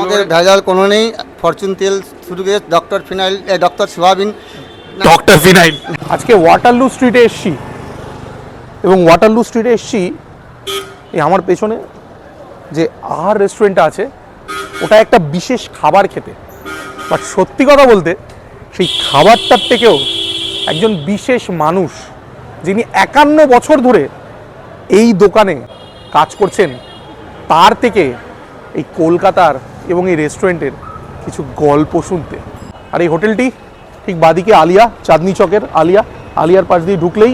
আমাদের ভেজাল কোনো নেই। ফরচুন তেল শুরু করে doctor phenyl, doctor soybean. Doctor phenyl. আজকে ওয়াটারলু স্ট্রিটে এসছি এবং ওয়াটারলু স্ট্রিটে এসছি এই আমার পেছনে যে আহার রেস্টুরেন্টটা আছে ওটা একটা বিশেষ খাবার খেতে। বাট সত্যি কথা বলতে সেই খাবারটার থেকেও একজন বিশেষ মানুষ যিনি 51 বছর ধরে এই দোকানে কাজ করছেন তার থেকে এই কলকাতার এবং এই রেস্টুরেন্টের কিছু গল্প শুনতে। আর এই হোটেলটি ঠিক বাদিকে আলিয়া, চাঁদনি চকের আলিয়ার পাশ দিয়ে ঢুকলেই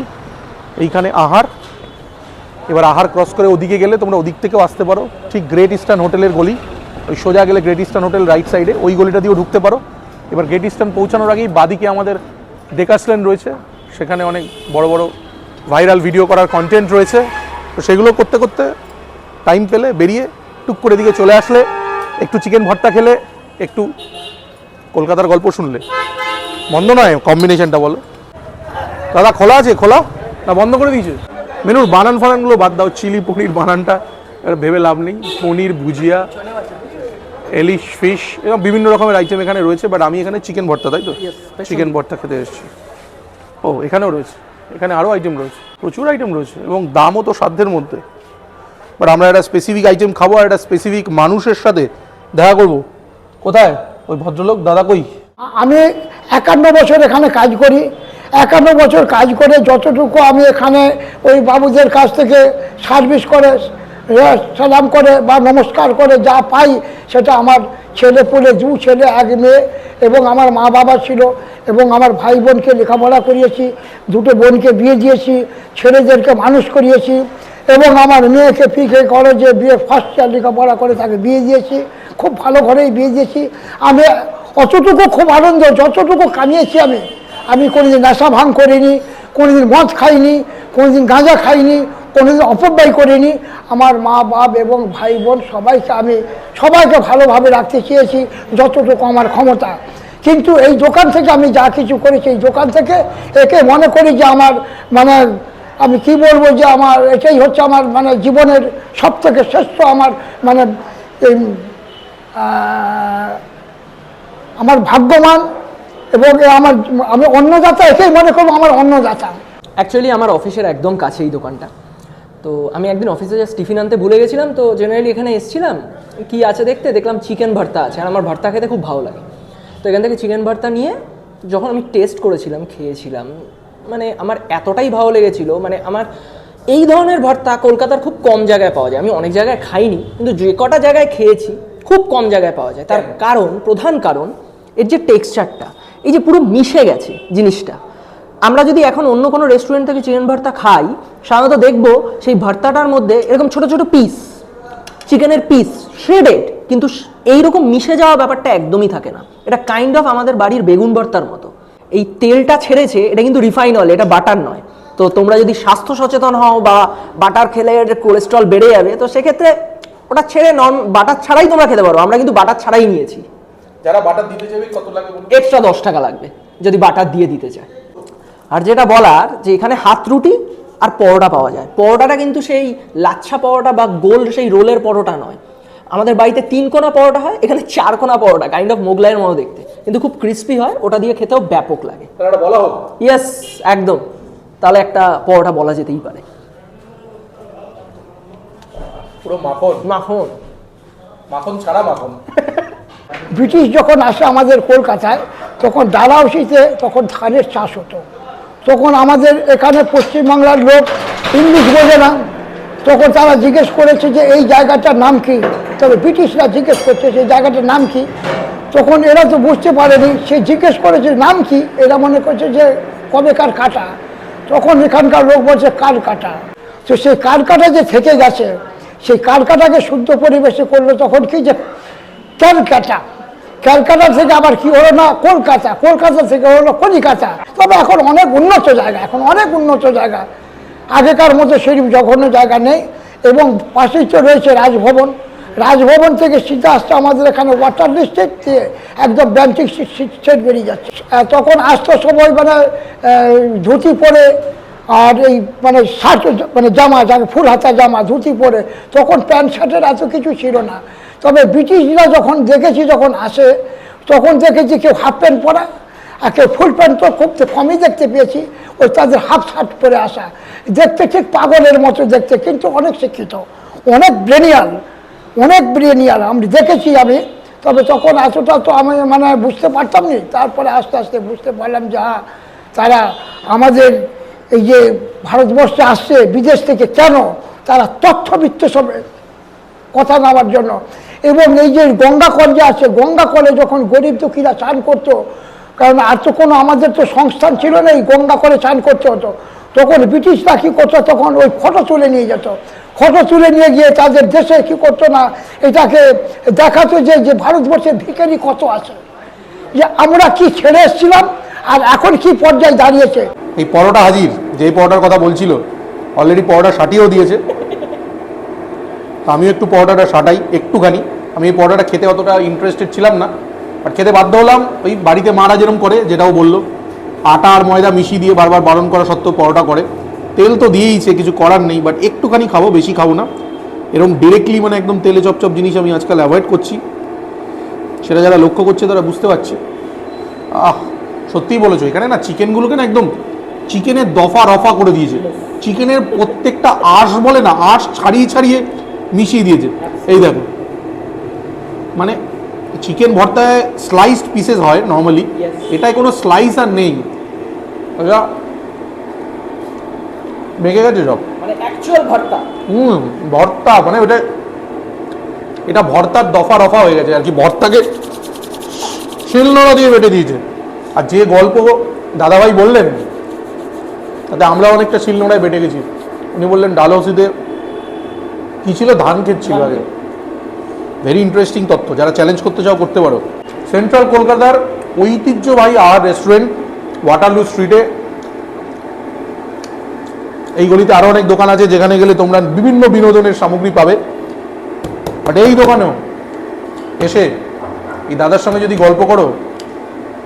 এইখানে আহার। এবার আহার ক্রস করে ওদিকে গেলে তোমরা ওদিক থেকেও আসতে পারো, ঠিক গ্রেট ইস্টার্ন হোটেলের গলি, ওই সোজা গেলে গ্রেট ইস্টার্ন হোটেল রাইট সাইডে ওই গলিটা দিয়েও ঢুকতে পারো। এবার গ্রেট ইস্টার্ন পৌঁছানোর আগেই বাদিকে আমাদের ডেকাসল্যান্ড রয়েছে, সেখানে অনেক বড় বড় ভাইরাল ভিডিও করার কন্টেন্ট রয়েছে। তো সেগুলো করতে করতে টাইম পেলে বেরিয়ে টুক করে দিকে চলে আসলে, একটু চিকেন ভর্তা খেলে, একটু কলকাতার গল্প শুনলে, বন্ধ নয় কম্বিনেশনটা বলো। দাদা খোলা আছে? খোলা না বন্ধ করে দিয়েছে? মেনুর বানান ফানানগুলো বাদ দাও, চিলি পনির বানানটা ভেবে লাভ নেই। পনির, ভুজিয়া, এলিশ ফিশ এবং বিভিন্ন রকমের আইটেম এখানে রয়েছে। বাট আমি এখানে চিকেন ভর্তা, তাই তো? চিকেন ভর্তা খেতে এসেছি। ও এখানেও রয়েছে, এখানে আরও আইটেম রয়েছে, প্রচুর আইটেম রয়েছে এবং দামও তো সাধ্যের মধ্যে। বাট আমরা একটা স্পেসিফিক আইটেম খাবো আর একটা স্পেসিফিক মানুষের সাথে দেখা করব। কোথায় ওই ভদ্রলোক? দাদা কই? আমি 51 বছর এখানে কাজ করি। 51 বছর কাজ করে যতটুকু আমি এখানে ওই বাবুদের কাছ থেকে সার্ভিস করে, সালাম করে বা নমস্কার করে যা পাই, সেটা আমার ছেলে পুলে, 2 ছেলে 1 মেয়ে এবং আমার মা বাবা ছিল এবং আমার ভাই বোনকে লেখাপড়া করিয়েছি, 2টো বোনকে বিয়ে দিয়েছি, ছেলেদেরকে মানুষ করিয়েছি এবং আমার মেয়েকে পিকে কলেজে বিয়ে ফার্স্ট ইয়ার লেখাপড়া করে তাকে বিয়ে দিয়েছি। খুব ভালো ঘরেই বিয়ে দিয়েছি। আমি অতটুকু খুব আনন্দ, যতটুকু কামিয়েছি আমি কোনোদিন নেশা ভাঙ করিনি, কোনোদিন মদ খাইনি, কোনোদিন গাঁজা খাইনি, কোনোদিন অপব্যয় করিনি। আমার মা বাপ এবং ভাই বোন সবাইকে ভালোভাবে রাখতে চেয়েছি যতটুকু আমার ক্ষমতা। কিন্তু এই দোকান থেকে আমি যা কিছু করেছি, এই দোকান থেকে একে মনে করি যে আমার মানে আমি কি বলবো, যে আমার এটাই হচ্ছে আমার মানে জীবনের সবথেকে শ্রেষ্ঠ আমার মানে আমার ভাগ্যবান এবং আমি অন্নদাতা, এটাই মনে করবো আমার অন্নদাতা। অ্যাকচুয়ালি আমার অফিসের একদম কাছে এই দোকানটা। তো আমি একদিন অফিসে জাস্ট টিফিন আনতে ভুলে গেছিলাম, তো জেনারেলি এখানে এসেছিলাম, কি আছে দেখলাম চিকেন ভর্তা আছে, আর আমার ভর্তা খেতে খুব ভালো লাগে। তো এখান থেকে চিকেন ভর্তা নিয়ে যখন আমি টেস্ট করেছিলাম, খেয়েছিলাম, মানে আমার এতটাই ভালো লেগেছিল। মানে আমার এই ধরনের ভর্তা কলকাতার খুব কম জায়গায় পাওয়া যায়। আমি অনেক জায়গায় খাইনি, কিন্তু যে কটা জায়গায় খেয়েছি খুব কম জায়গায় পাওয়া যায়। তার কারণ, প্রধান কারণ এর যে টেক্সচারটা, এই যে পুরো মিশে গেছে জিনিসটা। আমরা যদি এখন অন্য কোনো রেস্টুরেন্ট থেকে চিকেন ভর্তা খাই, সাধারণত দেখবো সেই ভর্তাটার মধ্যে এরকম ছোট ছোট পিস, চিকেনের পিস শ্রেডেড, কিন্তু এইরকম মিশে যাওয়া ব্যাপারটা একদমই থাকে না। এটা কাইন্ড অফ আমাদের বাড়ির বেগুন ভর্তার মতো। এই তেলটা ছেড়েছে, এটা কিন্তু রিফাইন অয়েল, এটা বাটার নয়। তো তোমরা যদি স্বাস্থ্য সচেতন হও বা বাটার খেলে কোলেস্ট্রল বেড়ে যাবে, তো সেক্ষেত্রে ওটা ছেড়ে বাটার ছাড়াই তোমরা খেতে পারো। আমরা কিন্তু বাটার ছাড়াই নিয়েছি। যারা বাটার দিতে চাইবে কত লাগবে? এক্সট্রা 10 টাকা লাগবে যদি বাটার দিয়ে দিতে চায়। আর যেটা বলার, যে এখানে হাত রুটি আর পরোটা পাওয়া যায়। পরোটাটা কিন্তু সেই লাচ্ছা পরোটা বা গোল সেই রোলের পরোটা নয়। আমাদের বাড়িতে 3 কোনা পরোটা হয়, এখানে 4 কোনা পরোটা, কাইন্ড অফ মোগলাইয়ের মতো দেখতে, কিন্তু খুব ক্রিস্পি হয়। ওটা দিয়ে খেতেও ব্যাপক লাগে। তাহলে বলা হোক। ইয়েস, একদম। তাহলে একটা পরোটা বলা যেতেই পারে। পুরো মাখন মাখন, মাখন ছাড়া মাখন। ব্রিটিশ যখন আসে আমাদের কলকাতায়, তখন ডালহাউসিতে তখন ধানের চাষ হতো। তখন আমাদের এখানে পশ্চিমবাংলার লোক ইংলিশ বোঝে না, তখন তারা জিজ্ঞেস করেছে যে এই জায়গাটার নাম কি। তবে ব্রিটিশরা জিজ্ঞেস করছে সেই জায়গাটার নাম কি। তখন এরা তো বুঝতে পারেনি, সে জিজ্ঞেস করেছে নাম কি, এরা মনে করছে যে কবেকার কাটা। তখন এখানকার লোক বলছে কার কাটা। তো সেই কার কাটা যে থেকে গেছে, সেই কার কাটাকে শুদ্ধ পরিবেশে করলো তখন কি, যে ক্যালকাটা। ক্যালকাটা থেকে আবার কি হলো না কলকাতা, কলকাতা থেকে হলো কলিকাতা। তবে এখন অনেক উন্নত জায়গা, এখন অনেক উন্নত জায়গা, আগেকার মতো সেরকম জঘন্য জায়গা নেই। এবং পাশেই তো রয়েছে রাজভবন। রাজভবন থেকে সিধা আসতে আমাদের এখানে ওয়াটারলু স্ট্রিট দিয়ে একদম ব্যান্টিক স্ট্রিট বেরিয়ে যাচ্ছে। তখন আসতো সবাই মানে ধুতি পরে, আর এই মানে শার্ট মানে জামা, যাকে ফুল হাতা জামা, ধুতি পরে। তখন প্যান্ট শার্টের এত কিছু ছিল না। তবে ব্রিটিশরা যখন দেখেছি যখন আসে তখন দেখেছি কেউ হাফ প্যান্ট পরা আর কেউ ফুল প্যান্ট তো খুব কমই দেখতে পেয়েছি, ওই তাদের হাফ শার্ট পরে আসা, দেখতে ঠিক পাগলের মতো দেখতে, কিন্তু অনেক শিক্ষিত, অনেক ব্রেনিয়াল আমি দেখেছি আমি। তবে তখন এতটা তো আমি মানে বুঝতে পারতাম না, তারপরে আস্তে আস্তে বুঝতে পারলাম যে হ্যাঁ তারা আমাদের এই যে ভারতবর্ষে আসছে বিদেশ থেকে, কেন তারা তথ্য বিশ্লেষণের কথা নেওয়ার জন্য। এবং এই যে গঙ্গা কল যে আছে, গঙ্গা কলে যখন গরিব দুঃখীরা চান করতো, কারণ আর তো কোনো আমাদের তো সংস্থান ছিল না, এই গঙ্গা কলে চান করতে হতো, তখন ব্রিটিশরা কী করতো, তখন ওই ফটো তুলে নিয়ে যেত, ফটো তুলে নিয়ে গিয়ে তাদের দেশে কী করতো না, এটাকে দেখাতো যে ভারতবর্ষের ভিখারি কত আছে, যে আমরা কি ছেড়ে এসেছিলাম আর এখন কি পর্যায়ে দাঁড়িয়েছে। এই পরোটা হাজির, যে পরোটার কথা বলছিল অলরেডি পরোটা সাটিয়েও দিয়েছে। তো আমিও একটু পরোটাটা সাটাই একটুখানি। আমি এই পরোটাটা খেতে অতটা ইন্টারেস্টেড ছিলাম না, বাট খেতে বাধ্য হলাম। ওই বাড়িতে মারা যেরকম করে, যেটাও বললো, আটা আর ময়দা মিশিয়ে দিয়ে বারবার বারণ করা সত্ত্বেও পরোটা করে, তেল তো দিয়েইছে, কিছু করার নেই, বাট একটুখানি খাবো, বেশি খাবো না। এরকম ডিরেক্টলি মানে একদম তেলে চপচপ জিনিস আমি আজকাল অ্যাভয়েড করছি, সেটা যারা লক্ষ্য করছে তারা বুঝতে পারছে। সত্যিই বলেছো, এখানে না চিকেনগুলোকে না একদম চিকেনের দফা রফা করে দিয়েছে, চিকেনের প্রত্যেকটা আঁশ বলে না, আঁশ ছাড়িয়ে ছাড়িয়ে মিশিয়ে দিয়েছে। এই দেখো, মানে চিকেন ভর্তায় স্লাইসড পিসেস হয় নর্মালি, এটায় কোনো স্লাইস আর নেই, মেখে গেছে সব, মানে অ্যাকচুয়াল ভর্তা। ভর্তা মানে এটা ভর্তার দফা রফা হয়ে গেছে আর কি, ভর্তাকে শিলনোড়া দিয়ে বেটে দিয়েছে। আর যে গল্প দাদাভাই বললেন তাতে আমরা অনেকটা শিলনোড়ায় বেটে গেছি। উনি বললেন ডালহৌসিতে কী ছিল, ধান ক্ষেত ছিল আগে। ভেরি ইন্টারেস্টিং তথ্য, যারা চ্যালেঞ্জ করতে চাও করতে পারো। সেন্ট্রাল কলকাতার ঐতিহ্যবাহী আর রেস্টুরেন্ট ওয়াটারলু স্ট্রিটে, এই গলিতে আরও অনেক দোকান আছে যেখানে গেলে তোমরা বিভিন্ন বিনোদনের সামগ্রী পাবে, বাট এই দোকানেও এসে এই দাদার সঙ্গে যদি গল্প করো,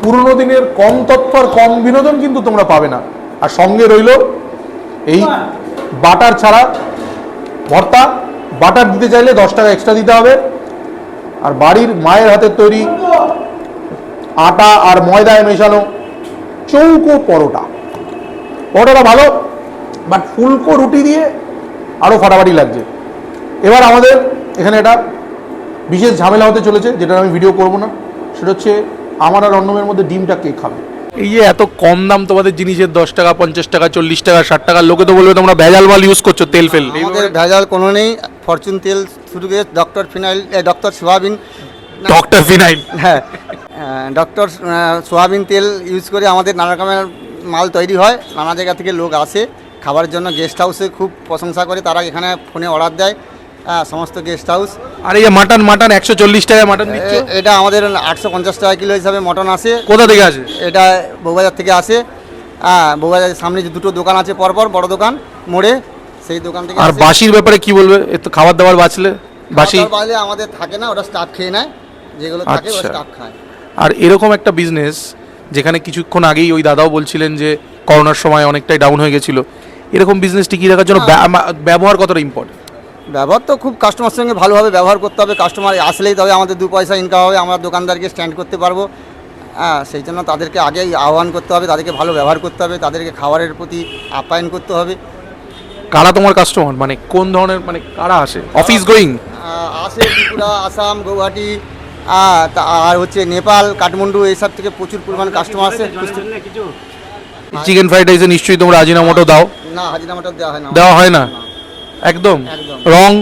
পুরোনো দিনের কম তথ্য আর কম বিনোদন কিন্তু তোমরা পাবে না। আর সঙ্গে রইল এই বাটার ছাড়া ভর্তা, বাটার দিতে চাইলে 10 টাকা এক্সট্রা দিতে হবে। আর বাড়ির মায়ের হাতের তৈরি আটা আর ময়দায় মেশানো চৌকো পরোটা, পরোটাটা ভালো, বাট ফুলকো রুটি দিয়ে আরও ফাটাফাটি লাগছে। এবার আমাদের এখানে একটা বিশেষ ঝামেলা হতে চলেছে, যেটা আমি ভিডিও করব না, সেটা হচ্ছে আমার আর অন্যমের মধ্যে ডিমটা কে খাবে। এই যে এত কম দাম তোমাদের জিনিসের, 10 টাকা 50 টাকা 40 টাকা 60 টাকা, লোকে তো বলবে তোমরা ভেজাল মাল ইউজ করছো, তেল ফেল। আমাদের ভেজাল কোনো নেই, ফরচুন তেল শুরু করে doctor phenyl, doctor soybean, doctor phenyl, হ্যাঁ ডক্টর সোয়াবিন তেল ইউজ করে আমাদের নানা রকমের মাল তৈরি হয়। নানা জায়গা থেকে লোক আসে খাবারের জন্য, গেস্ট হাউসে খুব প্রশংসা করে তারা, এখানে ফোনে অর্ডার দেয় সমস্ত গেস্ট হাউস। আর এই যে মাটন 140 টাকায় মাটন দিচ্ছে, এটা আমাদের 850 টাকা কিলো হিসাবে মটন আসে। কোথা থেকে আসে? এটা বউবাজার থেকে আসে। বউবাজারের সামনে যে দুটো দোকান আছে পরপর, বড় দোকান মোড়ে, সেই দোকান থেকে। আর বাসির ব্যাপারে কি বলবে? একটু খাবার দাবার বাঁচলে বাসি বাজলে আমাদের থাকে না, ওটা স্টাফ খেয়ে নেয়, যেগুলো থাকে ওটা আচ্ছা। স্টাফ খায়। আর এরকম একটা বিজনেস যেখানে কিছুক্ষণ আগেই ওই দাদাও বলছিলেন যে করোনার সময় অনেকটাই ডাউন হয়ে গেছিল, এরকম বিজনেস টিকিয়ে রাখার জন্য ব্যবহার কতটা ইম্পর্টেন্ট? ব্যবহার তো খুব, কাস্টমার সঙ্গে ভালোভাবে ব্যবহার করতে হবে, কাস্টমার আসলেই তবে আমাদের 2 পয়সা ইনকাম হবে, আমরা দোকানদারকে স্ট্যান্ড করতে পারবো। সেই জন্য তাদেরকে আগেই আহ্বান করতে হবে, তাদেরকে ভালো ব্যবহার করতে হবে, তাদেরকে খাবারের প্রতি আপ্যায়ন করতে হবে। কারা তোমার কাস্টমার, মানে কোন ধরনের, মানে কারা আসে? অফিস গোয়িং আসে ত্রিপুরা, আসাম, গৌহাটি, আর হচ্ছে নেপাল, কাঠমান্ডু, এইসব থেকে প্রচুর পরিমাণ কাস্টমার আসে। চিকেন ফ্রাইড রাইসে নিশ্চয়ই তোমরা আজিনামোটো দাও? না, হাজিরামাটা দেওয়া হয় না। দেওয়া হয় না? একদম একদম। রং?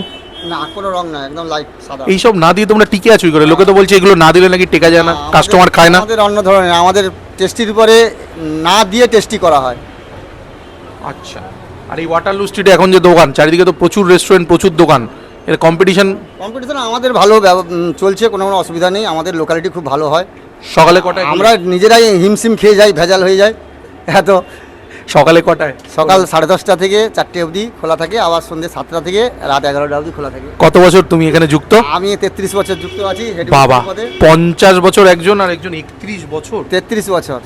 না, কোনো রং না, একদম লাইট সাদা। এইসব না দিয়ে তোমরা টিকে আছো কি করে? লোকে তো বলছে এগুলো না দিলে নাকি টেকা যায় না, কাস্টমার খায় না। আমাদের অন্য ধরনের, আমাদের টেস্টির উপরে না দিয়ে টেস্টি করা হয়। আচ্ছা। আর এই ওয়াটারলু স্ট্রিটে এখন যে দোকান, চারিদিকে তো প্রচুর রেস্টুরেন্ট, প্রচুর দোকান, এর কম্পিটিশন আমাদের ভালো চলছে, কোনো অসুবিধা নেই, আমাদের লোকালিটি খুব ভালো হয়। সকালে কটায়? আমরা নিজেরাই হিমশিম খেয়ে যাই, ভেজাল হয়ে যায় এত। সকালে কটায়? সকাল 10:30 থেকে 4টে অবধি খোলা থাকে, আবার সন্ধ্যে 7টা থেকে রাত 11টা অবধি খোলা থাকে। কত বছর তুমি এখানে যুক্ত? আমি 33 বছর যুক্ত আছি। বাবা, 50 বছর একজন আর একজন 31 বছর। 33 বছর।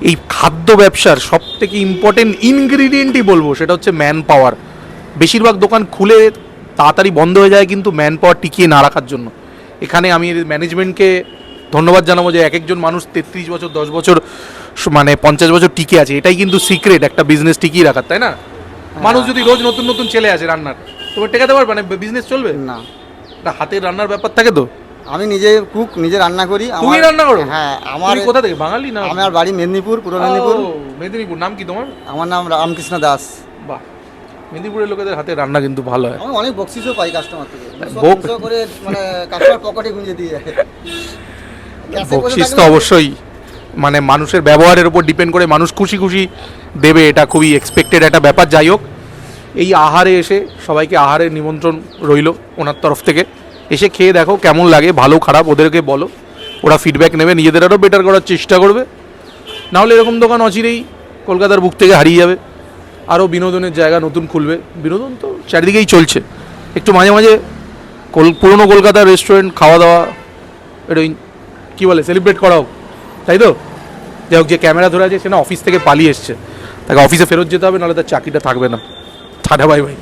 এই খাদ্য ব্যবসার সব থেকে ইম্পর্টেন্ট ইনগ্রিডিয়েন্টই বলবো, সেটা হচ্ছে ম্যান পাওয়ার। বেশিরভাগ দোকান খুলে তাড়াতাড়ি বন্ধ হয়ে যায় কিন্তু ম্যান পাওয়ার টিকিয়ে না রাখার জন্য। এখানে আমি ম্যানেজমেন্টকে ধন্যবাদ জানাবো যে এক একজন মানুষ 33 বছর 10 বছর মানে 50 বছর টিকে আছে, এটাই কিন্তু সিক্রেট একটা বিজনেস টিকিয়ে রাখার, তাই না? মানুষ যদি রোজ নতুন নতুন ছেলে আসে রান্নার, তোমার টেকাতে পারবে না, বিজনেস চলবে না, একটা হাতের রান্নার ব্যাপার থাকে তো। আমি নিজে কুক, নিজে রান্না করি। তুমি রান্না করো? হ্যাঁ, আমার তুমি কোথা থেকে, বাঙালি না? আমার বাড়ি মেদিনীপুর, পূর্ব মেদিনীপুর। ও, মেদিনীপুর। নাম কি তোমার? আমার নাম রামকৃষ্ণ দাস। বাহ, মেদিনীপুরের লোকেদের হাতে রান্না কিন্তু ভালো হয়। আমি অনেক বকশিসও পাই কাস্টমার থেকে, বক- 200 করে, মানে কাস্টমার পকেটে গুঁজে দিয়ে যায়। ক্যাশে বসে বকশিস তো থাকলে- অবশ্যই, মানে মানুষের ব্যবহারের উপর ডিপেন্ড করে, মানুষ খুশি খুশি দেবে, এটা খুবই এক্সপেক্টেড একটা ব্যাপার। যাই হোক, এই আহারে এসে সবাইকে আহারের নিমন্ত্রণ রইল ওনার তরফ থেকে। এসে খেয়ে দেখো কেমন লাগে, ভালো খারাপ ওদেরকে বলো, ওরা ফিডব্যাক নেবে, নিজেদের আরও বেটার করার চেষ্টা করবে। নাহলে এরকম দোকান অচিরেই কলকাতার বুক থেকে হারিয়ে যাবে। আরও বিনোদনের জায়গা নতুন খুলবে, বিনোদন তো চারিদিকেই চলছে। একটু মাঝে মাঝে পুরনো কলকাতার রেস্টুরেন্ট খাওয়া দাওয়া এটা কী বলে সেলিব্রেট করা হোক, তাই তো? যাই হোক, যে ক্যামেরা ধরে আছে সে না অফিস থেকে পালিয়ে এসছে, তাকে অফিসে ফেরত যেতে হবে, নাহলে তার চাকরিটা থাকবে না। Tata, bye bye.